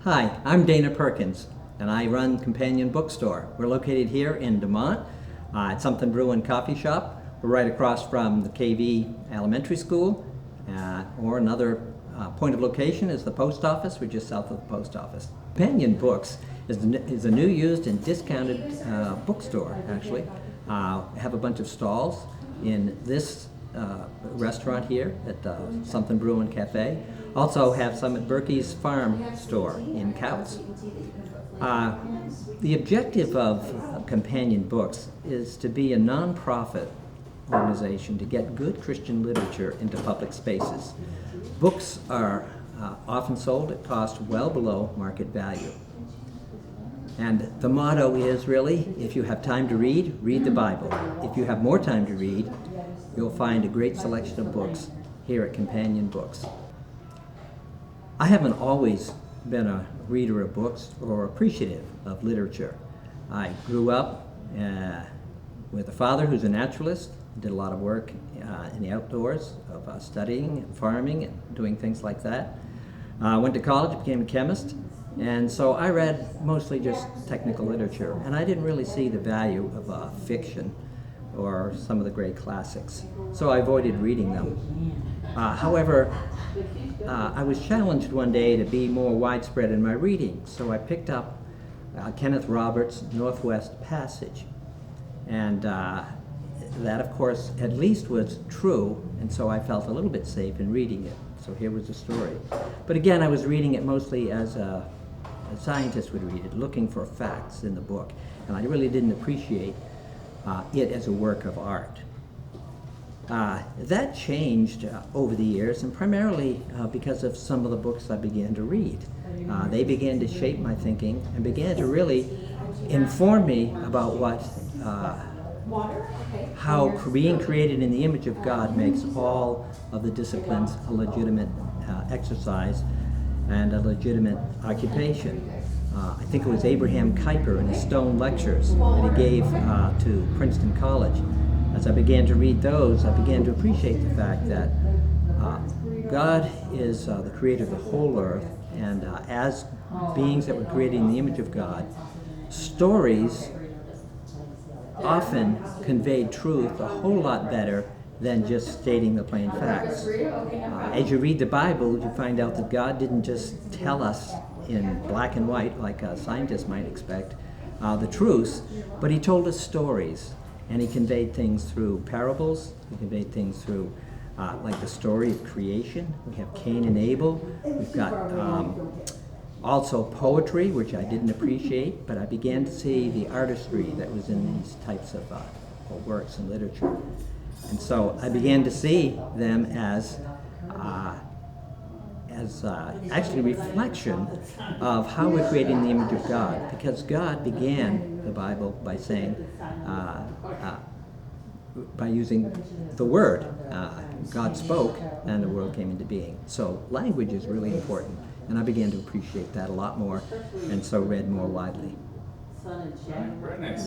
Hi, I'm Dana Perkins, and I run Companion Bookstore. We're located here in DeMotte at Something Brewing Coffee Shop. We're right across from the KV Elementary School, or another point of location is the post office. We're just south of the post office. Companion Books is a new, used, and discounted bookstore, actually. Have a bunch of stalls in this restaurant here at Something Brewing Cafe. Also have some at Berkey's Farm Store in Couts. The objective of Companion Books is to be a non-profit organization to get good Christian literature into public spaces. Books are often sold at cost well below market value. And the motto is really, if you have time to read, read the Bible. If you have more time to read, you'll find a great selection of books here at Companion Books. I haven't always been a reader of books or appreciative of literature. I grew up with a father who's a naturalist, did a lot of work in the outdoors of studying and farming and doing things like that. Went to college, became a chemist, and so I read mostly just technical literature, and I didn't really see the value of fiction or some of the great classics, so I avoided reading them. However, I was challenged one day to be more widespread in my reading, so I picked up Kenneth Roberts' Northwest Passage, and that, of course, at least was true, and so I felt a little bit safe in reading it. So here was the story. But again, I was reading it mostly as a scientist would read it, looking for facts in the book, and I really didn't appreciate it as a work of art. That changed over the years, and primarily because of some of the books I began to read. They began to shape my thinking and began to really inform me about how being created in the image of God makes all of the disciplines a legitimate exercise and a legitimate occupation. I think it was Abraham Kuyper in his Stone Lectures that he gave to Princeton College. As I began to read those, I began to appreciate the fact that God is the creator of the whole earth, and as beings that were created in the image of God, stories often conveyed truth a whole lot better than just stating the plain facts. As you read the Bible, you find out that God didn't just tell us in black and white, like a scientist might expect, the truth, but he told us stories. And he conveyed things through parables. He conveyed things through, like the story of creation. We have Cain and Abel. We've got also poetry, which I didn't appreciate, but I began to see the artistry that was in these types of works and literature. And so I began to see them as actually a reflection of how we're created in the image of God, because God began the Bible by saying, by using the word. God spoke and the world came into being. So language is really important, and I began to appreciate that a lot more, and so read more widely.